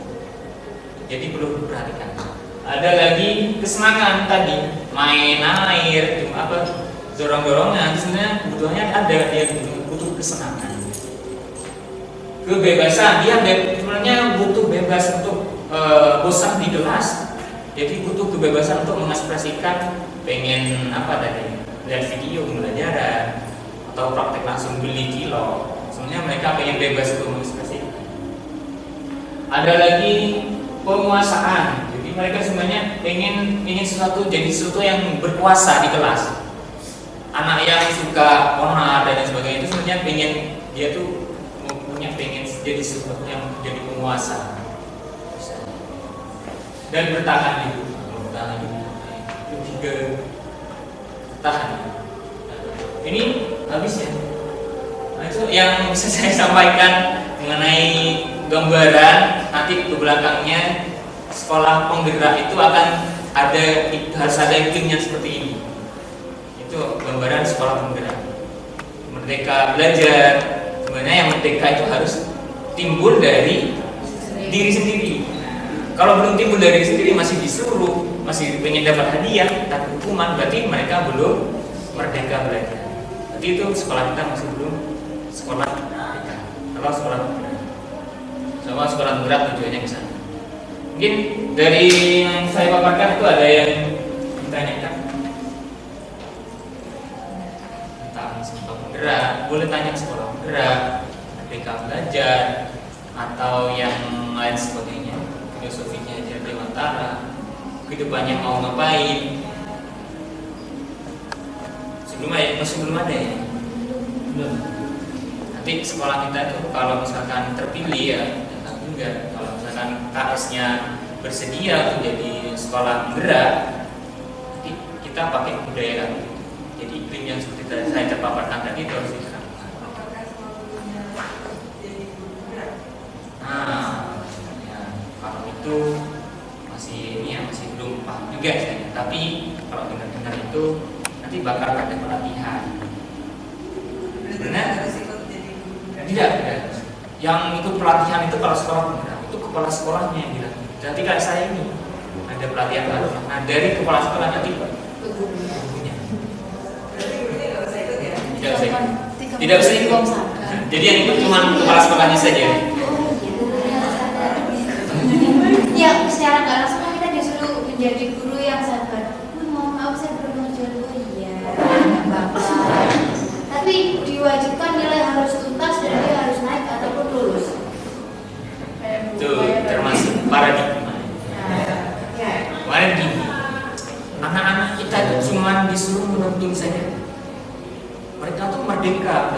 Jadi perlu diperhatikan. Ada lagi kesenangan tadi, main air, dorong-dorongan. Sebenarnya kebutuhannya ada, dia butuh kesenangan. Kebebasan, dia sebenarnya butuh bebas. bebas untuk bosan di kelas, jadi butuh kebebasan untuk mengekspresikan pengen apa tadi, lihat video pembelajaran atau praktek langsung beli kilo. Sebenarnya mereka pengen bebas untuk mengekspresikan. Ada lagi penguasaan, jadi mereka sebenarnya pengen sesuatu, jadi sesuatu yang berkuasa di kelas. Anak yang suka onar dan sebagainya itu sebenarnya pengen dia tuh pengen jadi sesuatu yang jadi penguasa dan bertahan itu juga tahan. Ini habis ya. Nah, itu yang bisa saya sampaikan mengenai gambaran. Nanti ke belakangnya sekolah penggerak itu akan harus ada iklimnya seperti ini. Itu gambaran sekolah penggerak. Merdeka belajar. Sebenarnya yang merdeka itu harus timbul dari diri sendiri. Kalau belum timbul dari diri sendiri, masih disuruh, masih pengen dapat hadiah, dapat hukuman, berarti mereka belum merdeka belajar. Berarti itu sekolah kita masih belum sekolah merdeka. Kalau sekolah penggerak, sama sekolah penggerak tujuannya ke sana. Mungkin dari yang saya paparkan itu ada yang ditanyakan tentang sekolah penggerak. Boleh tanya sekolah penggerak, merdeka belajar, atau yang lain sebagainya. Filosofinya aja Dewantara, kedepannya mau ngapain. Masih belum ada ya? Belum. Nanti sekolah kita itu kalau misalkan terpilih ya, enggak. Kalau misalkan KS-nya bersedia untuk jadi sekolah penggerak, nanti kita pakai budaya kan. Jadi iklim yang seperti saya terpaparkan tadi itu harus diterapkan. Nah, ya, kalau itu masih belum paham juga saya. Tapi kalau benar-benar itu nanti bakal ada pelatihan. Benar? Tidak. Yang itu pelatihan itu kalau sekolah penggerak itu kepala sekolahnya yang bilang. Nanti kayak saya ini ada pelatihan baru. Nah dari kepala sekolah nanti gurunya. Tidak usah ikut. Jadi yang ikut cuma kepala sekolahnya saja. Ya, secara nggak langsung kita disuruh menjadi guru yang sabar. Mohon maaf saya belum menjual. Iya, nggak apa-apa. Tapi diwajibkan nilai harus tuntas dan dia harus naik ataupun lulus. Itu termasuk paradigma. Kemarin gini, anak-anak kita itu cuma disuruh menuntun saja. Mereka tuh merdeka,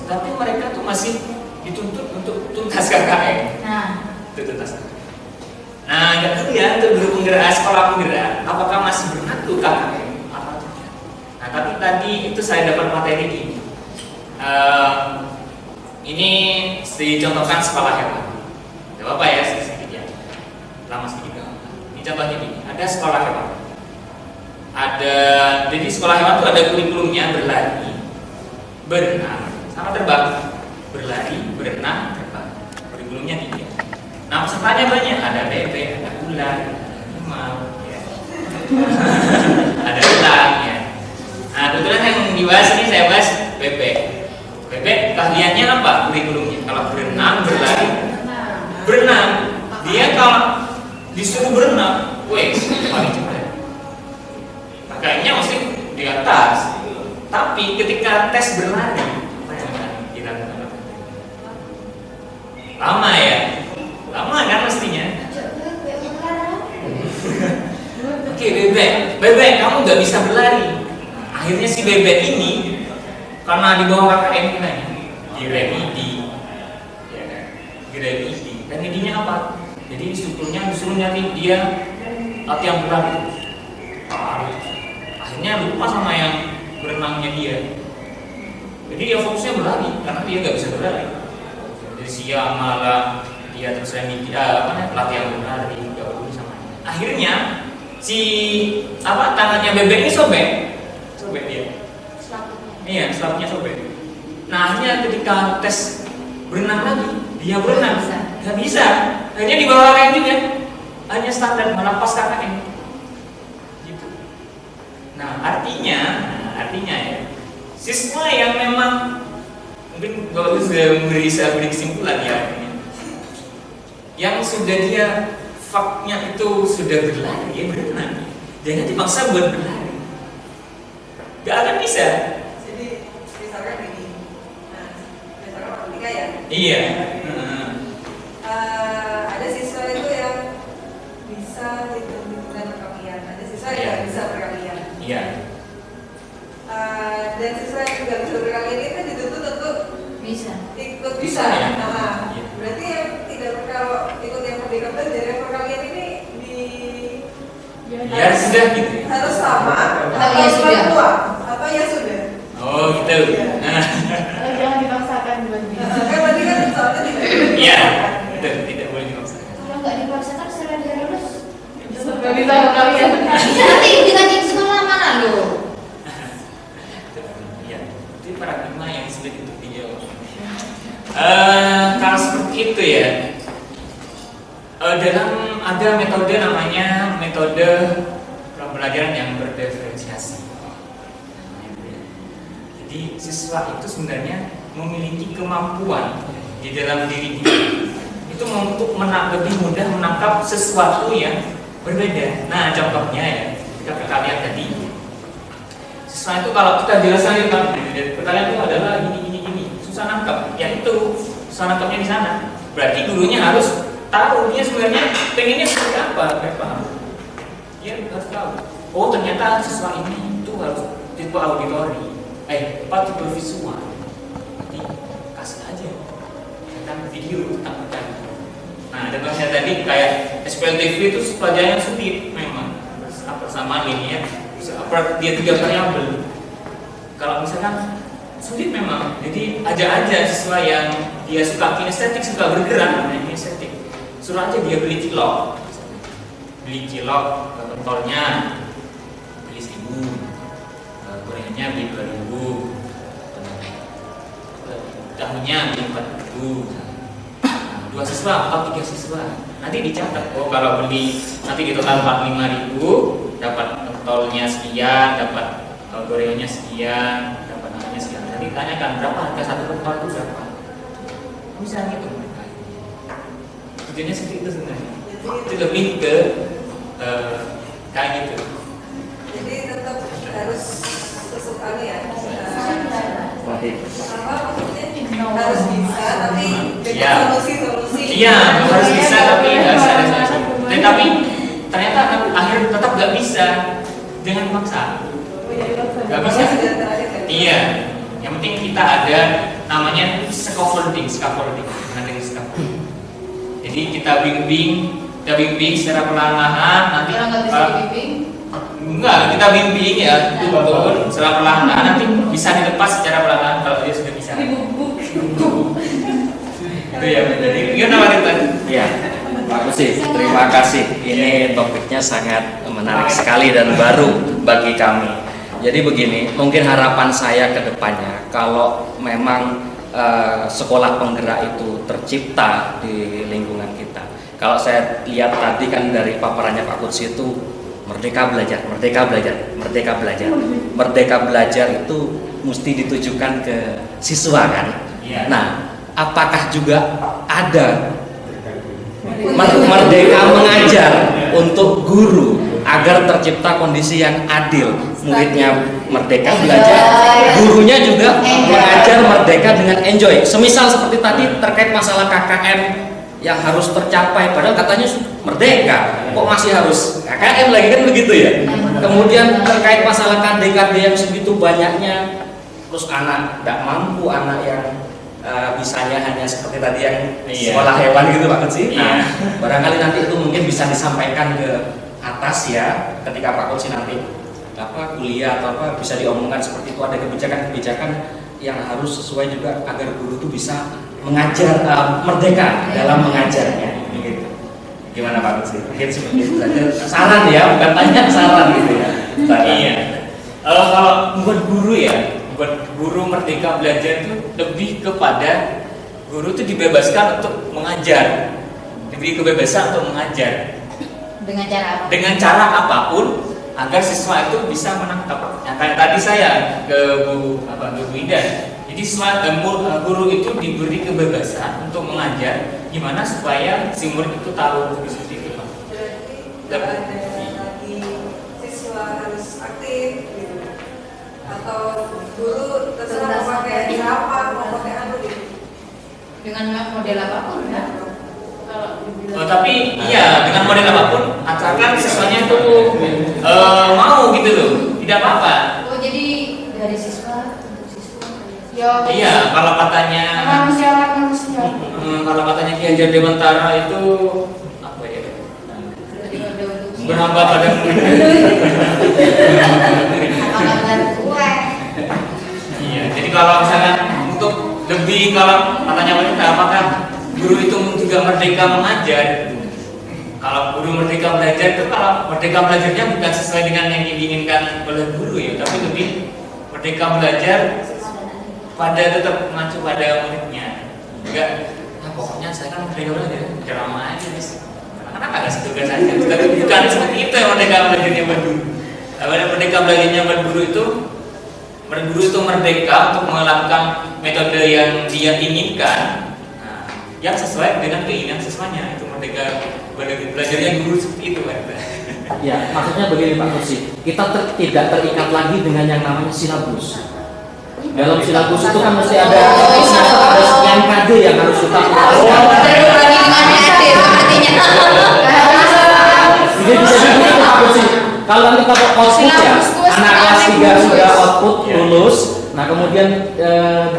tapi mereka tuh masih dituntut untuk tuntas KKN. Itu tuntas. Nah, nggak tahu ya untuk guru penggerak, sekolah penggerak, apakah masih berlaku KKN atau tidak? Nah, tapi tadi itu saya dapat materi ini. Ini dicontohkan sekolah hewan. Tidak apa-apa ya, sedikit ya. Lama sedikit. Ini contohnya ini. Ada sekolah hewan. Jadi sekolah hewan itu ada kurikulumnya berlari, berenang, sama terbang. Berlari, berenang, terbang. Kurikulumnya 3. Nah, pesertanya banyak. Ada bebek, ada ular, ada harimau, ya. Ada elang, ya. Nah, kebetulan yang dibahas ini saya bahas bebek. Bebek keahliannya apa? Kurikulumnya. Kalau berenang, berlari, berenang. Dia kalau disuruh berenang, paling cepat. Kayaknya mesti di atas. Tapi ketika tes berlari, apa yang akan dilakukan? Lama ya? Lama kan mestinya. Oke, bebek kamu nggak bisa berlari. Akhirnya si bebek ini karena di bawah KKN kita diremedi, ya kan? Diremedi. Remedinya apa? Jadi disuruh nyari dia latihan berlari. Akhirnya lupa sama yang berenangnya dia. Jadi dia fokusnya berlari karena dia nggak bisa berlari. Jadi siang malam dia terus remedi, latihan berlari nggak peduli sama. Akhirnya si tangannya bebek ini sobek dia. Iya, selapnya sobek. Nah, akhirnya ketika tes berenang lagi, dia berenang nggak bisa. Akhirnya di bawah KKN juga, hanya standar malah pas KKN. Gitu. Nah, artinya ya, siswa yang memang mungkin bagus sudah beri kesimpulan ya. yang sudah dia faknya itu sudah berlari, ya berenang. Jangan dipaksa buat berlari, gak akan bisa. Jadi misalkan gini, nah, misalkan matematika ya. Iya. Ada siswa itu yang bisa hitung-hitungan perkalian, ada siswa yang nggak bisa perkalian. Iya. Dan siswa yang nggak bisa perkalian itu dituntut untuk Bisa. ikut Bisa, bisa. ya? Nah, Iya. berarti yang tidak kalau ikut yang merdeka belajar yang perkalian ini Ya sudah gitu. harus sama Atau ya sudah. bantuan, atau ya sudah. Oh gitu. Jangan dipaksakan buat bisa. Kan berarti kan soalnya tidak. Iya. Tidak boleh dipaksakan. Kalau nggak dipaksakan setelah dia lulus, Nggak bisa kalian. bisa nanti dikasih sekolah mana lo? Ya, itu paradigma yang sulit untuk dijawab. Kalau seperti itu ya, dalam ada metode namanya metode pembelajaran yang berdiferensiasi. Jadi siswa itu sebenarnya memiliki kemampuan di dalam diri dia itu untuk lebih mudah menangkap sesuatu yang berbeda. Nah, contohnya ya, kita perkalian tadi. Siswa itu kalau kita jelaskan perkalian itu adalah ini, susah nangkap. Ya itu, susah nangkapnya di sana. Berarti gurunya harus tahu dia sebenarnya pengennya seperti apa, kayak paham. Dia harus tahu. Oh, ternyata siswa ini itu harus tipe auditori, tipe visual. Jadi kasih aja tentang video tentang perkalian. Nah, contohnya tadi kayak SPLTV itu pelajarannya sulit memang. Sama linear, dia 3 variabel. Kalau misalkan sulit memang, jadi aja siswa yang dia suka kinestetik, suka bergerak, namanya kinestetik. Suruh aja dia beli cilok, pentolnya beli 1.000, gorengannya beli 2.000, tahunya beli 4.000. 2 siswa atau 3 siswa, nanti dicatat. Oh, kalau beli nanti di total 45.000, dapat pentolnya sekian, dapat gorengannya sekian, dapat nasinya sekian. Nanti tanyakan berapa harga satu pentol itu berapa. Bisa gitu. Tujuannya seperti itu sebenarnya. Itu lebih ke kayak gitu. Jadi tetap harus sesuatu ya. Baik. Apa maksudnya harus bisa tapi dengan Iya. solusi-solusi. Iya, harus bisa tapi harus ada solusi. Tetapi ternyata akhir tetap gak bisa. Jangan maksa. Gak bisa. Iya. Yang penting kita ada namanya scaffolding. Ada scaffolding. Jadi kita bimbing secara perlahan-lahan. Nanti Kalau nggak bisa dibimbing, enggak, kita bimbing ya, turun secara perlahan-lahan. Nanti bisa dilepas secara perlahan-lahan kalau dia sudah bisa. Itu ya. Jadi gimana Pak Ridwan? Ya, Pak Kusi, terima kasih. Ini topiknya sangat menarik sekali dan baru bagi kami. Jadi begini, mungkin harapan saya ke depannya, kalau memang sekolah penggerak itu tercipta di lingkungan kita. Kalau saya lihat tadi kan dari paparannya Pak Kudsi itu merdeka belajar, merdeka belajar, merdeka belajar. Merdeka belajar itu mesti ditujukan ke siswa kan. Iya. Nah, apakah juga ada merdeka mengajar untuk guru agar tercipta kondisi yang adil? Muridnya merdeka belajar, gurunya juga mengajar merdeka dengan enjoy. Semisal seperti tadi terkait masalah KKM yang harus tercapai, padahal katanya merdeka, kok masih harus KKM lagi, kan begitu ya. Kemudian terkait masalah KD-KD yang segitu banyaknya, terus anak tidak mampu, anak yang bisanya hanya seperti tadi yang sekolah hewan gitu Pak Kudsi. Nah, barangkali nanti itu mungkin bisa disampaikan ke atas ya, ketika Pak Kudsi nanti kuliah atau apa, bisa diomongkan seperti itu, ada kebijakan-kebijakan yang harus sesuai juga agar guru itu bisa mengajar merdeka dalam mengajarnya gitu. Gimana Pak Kudsi? Mungkin seperti itu saja. Saran ya, bukan tanya, saran gitu ya. Saran. Iya. Kalau buat guru ya, buat guru merdeka belajar itu lebih kepada guru itu dibebaskan untuk mengajar, diberi kebebasan untuk mengajar dengan cara apa? dengan cara apapun agar siswa itu bisa menangkap. Yang kayak tadi saya ke Bu Ida. Jadi guru itu diberi kebebasan untuk mengajar gimana supaya si murid itu tahu seperti itu Pak? Berarti ada lagi siswa harus aktif gitu, atau guru terserah mau pakai apa, mau pakai apa gitu. Dengan model apapun ya. Oh, tapi iya dengan model apapun asalkan siswanya tuh mau gitu loh, tidak apa-apa. Oh jadi dari siswa untuk siswa. Ya, Iya, kalau katanya manusia lawan manusia. kalau katanya Ki Hajar Dewantara itu apa ya? Berarti model untuk Berhamba pada murid. apakah gue? Iya, jadi kalau misalkan untuk lebih kalau katanya wanita apakah guru itu juga merdeka mengajar? Kalau guru merdeka belajar itu kalau merdeka belajarnya bukan sesuai dengan yang diinginkan oleh guru ya, tapi lebih merdeka belajar pada tetap mengacu pada muridnya. Enggak, nah pokoknya saya kan merdeka belajar, drama aja guys. Anak-anak agak setugas saja, tapi bukan seperti itu yang merdeka belajarnya buat guru. Kalau merdeka belajarnya buat guru itu merdeka untuk melakukan metode yang dia inginkan, nah, yang sesuai dengan keinginan siswanya. Itu merdeka belajarnya guru seperti itu Pak. Ya, maksudnya begini Pak Kursi, kita tidak terikat lagi dengan yang namanya silabus. Dalam silabus itu kan mesti ada sekian KD yang harus kita Jadi bisa begitu Pak Kursi. Kalau nanti kita output ya, anak kelas 3 sudah output lulus, nah kemudian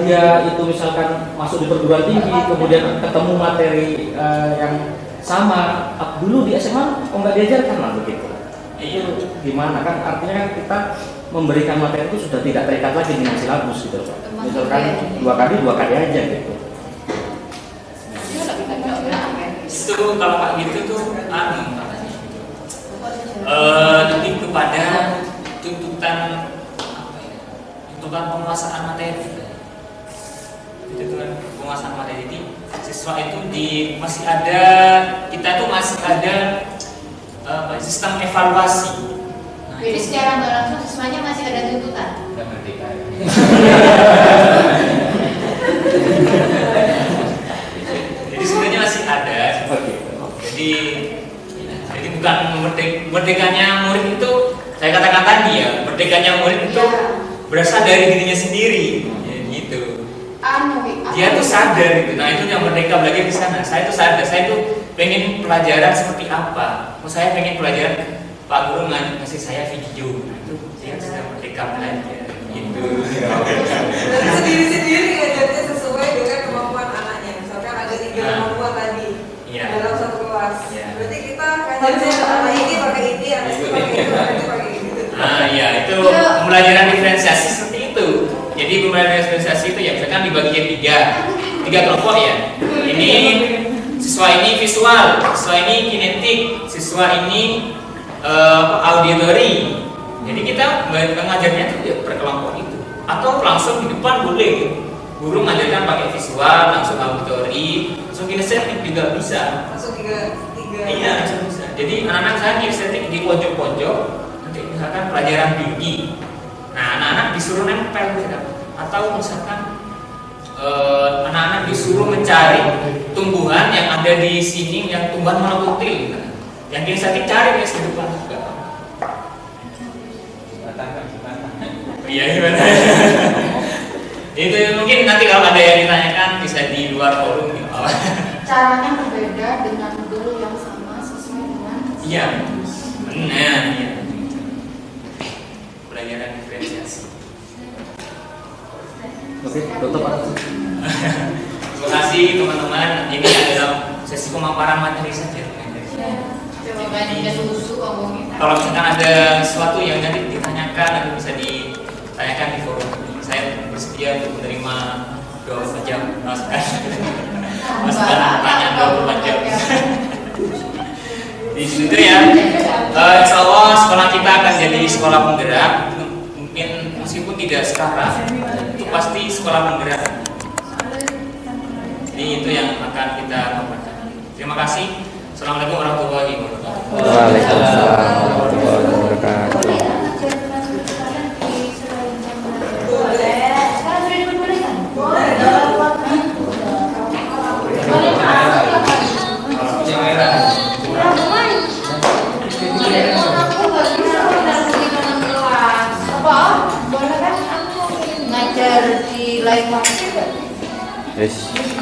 dia itu misalkan masuk di perguruan tinggi, kemudian ketemu materi yang sama dulu di SMA, nggak diajarkan lah begitu. Itu gimana kan? Artinya kan kita memberikan materi itu sudah tidak terikat lagi dengan silabus gitu Pak. Misalkan 2 kali aja gitu. Itu kalau Pak gitu tuh lebih kepada tuntutan apa ya? Tuntutan penguasaan materi. Tuntutan penguasaan materi ini siswa itu masih ada, kita tuh masih ada sistem evaluasi. Nah, Jadi secara nggak langsung siswanya masih ada tuntutan. udah merdeka ya. Jadi sebenarnya masih ada. Jadi bukan merdekanya murid itu, saya katakan tadi ya, merdekanya murid itu berasal dari dirinya sendiri, ya, gitu. Dia tuh sadar gitu. Nah itu yang merdeka belajar di sana. Saya tuh sadar, saya tuh pengen pelajaran seperti apa. Saya pengen pelajaran Pak Guru ngasih saya video. Nah itu dia sudah merdeka belajar. Gitu. Dan sendiri-sendiri ngajarnya sesuai dengan kemampuan anaknya. Misalkan ada 3 kemampuan tadi dalam satu kelas. Berarti kita ngajarnya anak ini pakai ini, anak ini pakai itu, anak ini pakai itu. Nah ya itu pembelajaran diferensiasi seperti itu. Jadi pembelajaran diferensiasi itu ya misalkan dibagi 3 kelompok ya. Ini siswa ini visual, siswa ini kinetik, siswa ini auditory. Jadi kita mengajarnya itu ya per kelompok itu. Atau langsung di depan boleh. Guru mengajarkan pakai visual, langsung auditory, langsung kinestetik juga bisa. Langsung 3. Iya langsung bisa. Jadi anak-anak saya kinestetik di pojok-pojok. Nanti misalkan pelajaran biologi. Nah anak-anak disuruh nempel gitu. Atau misalkan anak-anak disuruh mencari tumbuhan yang ada di sini, yang tumbuhan monokotil. Nah, yang kinestetik cari di depan juga. Iya gimana? Itu mungkin nanti kalau ada yang ditanyakan bisa di luar forum gitu. Caranya berbeda dengan guru yang sama sesuai dengan. Iya, benar. Iya. Pelajaran diferensiasi. Oke, tutup Pak. Terima kasih teman-teman. Ini adalah sesi pemaparan materi saja. Coba minum susu ngomongin. Kalau misalkan ada sesuatu yang nanti ditanyakan, nanti bisa ditanyakan di forum. Saya bersedia untuk menerima 24 jam masukan pertanyaan 24 jam. Di situ ya. Insya Allah sekolah kita akan jadi sekolah penggerak. Mungkin meskipun tidak sekarang, itu pasti sekolah penggerak. Jadi itu yang akan kita lakukan. Terima kasih. Assalamualaikum warahmatullahi wabarakatuh. Waalaikumsalam warahmatullahi wabarakatuh. Boleh. lewat juga. Yes.